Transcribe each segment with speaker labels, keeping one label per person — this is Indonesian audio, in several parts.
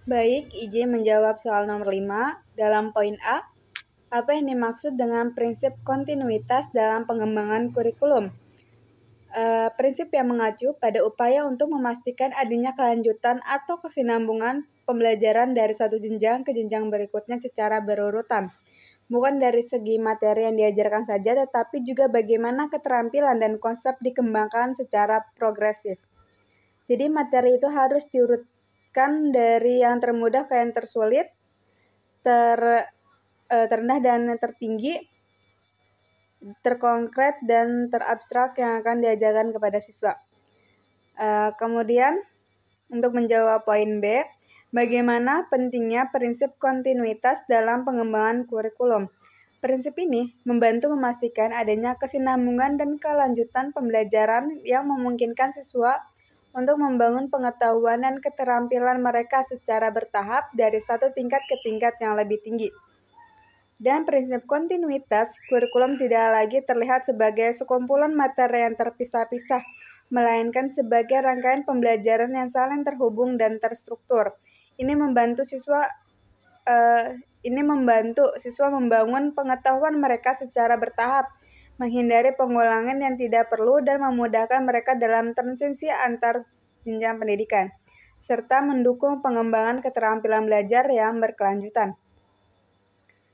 Speaker 1: Baik, izin menjawab soal nomor 5. Dalam poin A, apa yang dimaksud dengan prinsip kontinuitas dalam pengembangan kurikulum? Prinsip yang mengacu pada upaya untuk memastikan adanya kelanjutan atau kesinambungan pembelajaran dari satu jenjang ke jenjang berikutnya secara berurutan. Bukan dari segi materi yang diajarkan saja, tetapi juga bagaimana keterampilan dan konsep dikembangkan secara progresif. Jadi materi itu harus diurutkan dari yang termudah ke yang tersulit, terendah dan tertinggi, terkonkret dan terabstrak yang akan diajarkan kepada siswa. Kemudian untuk menjawab poin B, bagaimana pentingnya prinsip kontinuitas dalam pengembangan kurikulum? Prinsip ini membantu memastikan adanya kesinambungan dan kelanjutan pembelajaran yang memungkinkan siswa untuk membangun pengetahuan dan keterampilan mereka secara bertahap dari satu tingkat ke tingkat yang lebih tinggi. Dan prinsip kontinuitas, kurikulum tidak lagi terlihat sebagai sekumpulan materi yang terpisah-pisah, melainkan sebagai rangkaian pembelajaran yang saling terhubung dan terstruktur. Ini membantu siswa membangun pengetahuan mereka secara bertahap, menghindari pengulangan yang tidak perlu dan memudahkan mereka dalam transisi antar jenjang pendidikan, serta mendukung pengembangan keterampilan belajar yang berkelanjutan.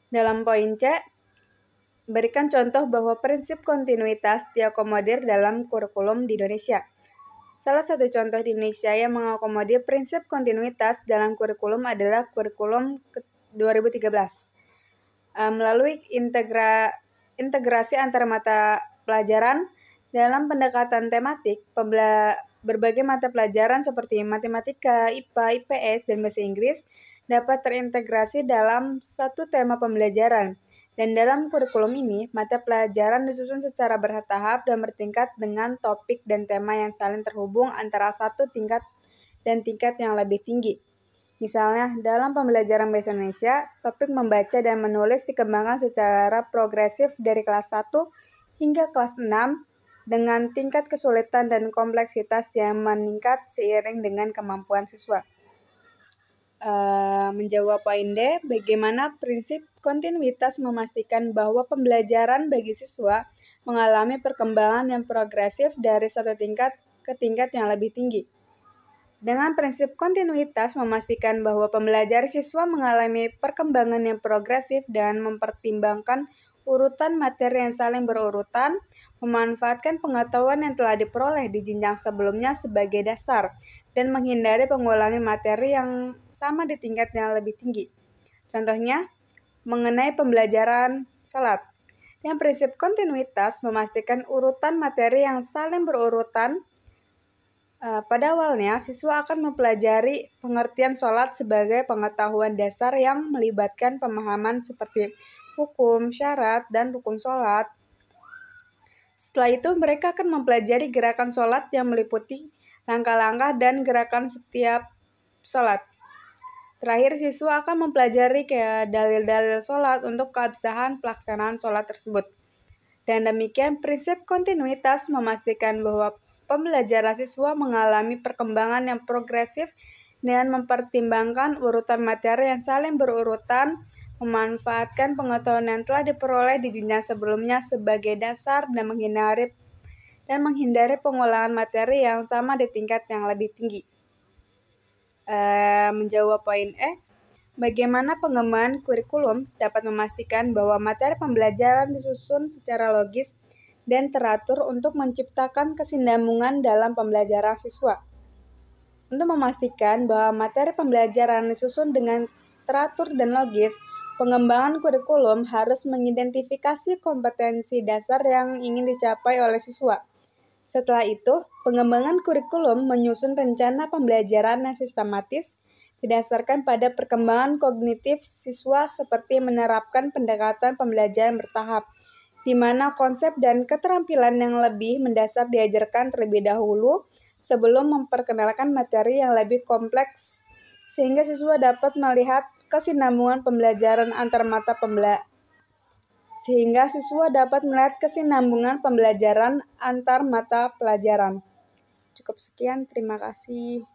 Speaker 1: Dalam poin C, berikan contoh bahwa prinsip kontinuitas diakomodir dalam kurikulum di Indonesia. Salah satu contoh di Indonesia yang mengakomodir prinsip kontinuitas dalam kurikulum adalah kurikulum 2013. Melalui integrasi antar mata pelajaran dalam pendekatan tematik, berbagai mata pelajaran seperti matematika, IPA, IPS, dan bahasa Inggris dapat terintegrasi dalam satu tema pembelajaran. Dan dalam kurikulum ini, mata pelajaran disusun secara bertahap dan bertingkat dengan topik dan tema yang saling terhubung antara satu tingkat dan tingkat yang lebih tinggi. Misalnya, dalam pembelajaran bahasa Indonesia, topik membaca dan menulis dikembangkan secara progresif dari kelas 1 hingga kelas 6 dengan tingkat kesulitan dan kompleksitas yang meningkat seiring dengan kemampuan siswa. Menjawab poin D, bagaimana prinsip kontinuitas memastikan bahwa pembelajaran bagi siswa mengalami perkembangan yang progresif dari satu tingkat ke tingkat yang lebih tinggi. Dengan prinsip kontinuitas memastikan bahwa pembelajaran siswa mengalami perkembangan yang progresif dan mempertimbangkan urutan materi yang saling berurutan, memanfaatkan pengetahuan yang telah diperoleh di jenjang sebelumnya sebagai dasar, dan menghindari pengulangan materi yang sama di tingkat yang lebih tinggi. Contohnya, mengenai pembelajaran salat. Yang prinsip kontinuitas memastikan urutan materi yang saling berurutan. Pada awalnya, siswa akan mempelajari pengertian sholat sebagai pengetahuan dasar yang melibatkan pemahaman seperti hukum, syarat, dan rukun sholat. Setelah itu, mereka akan mempelajari gerakan sholat yang meliputi langkah-langkah dan gerakan setiap sholat. Terakhir, siswa akan mempelajari dalil-dalil sholat untuk keabsahan pelaksanaan sholat tersebut. Dan demikian, prinsip kontinuitas memastikan bahwa pembelajaran siswa mengalami perkembangan yang progresif dengan mempertimbangkan urutan materi yang saling berurutan, memanfaatkan pengetahuan yang telah diperoleh di jenjang sebelumnya sebagai dasar dan menghindari pengulangan materi yang sama di tingkat yang lebih tinggi. Menjawab poin E, bagaimana pengembangan kurikulum dapat memastikan bahwa materi pembelajaran disusun secara logis dan teratur untuk menciptakan kesinambungan dalam pembelajaran siswa. Untuk memastikan bahwa materi pembelajaran disusun dengan teratur dan logis, pengembangan kurikulum harus mengidentifikasi kompetensi dasar yang ingin dicapai oleh siswa. Setelah itu, pengembangan kurikulum menyusun rencana pembelajaran yang sistematis didasarkan pada perkembangan kognitif siswa seperti menerapkan pendekatan pembelajaran bertahap, di mana konsep dan keterampilan yang lebih mendasar diajarkan terlebih dahulu sebelum memperkenalkan materi yang lebih kompleks, sehingga siswa dapat melihat kesinambungan pembelajaran antar mata pembelajaran. Cukup sekian, terima kasih.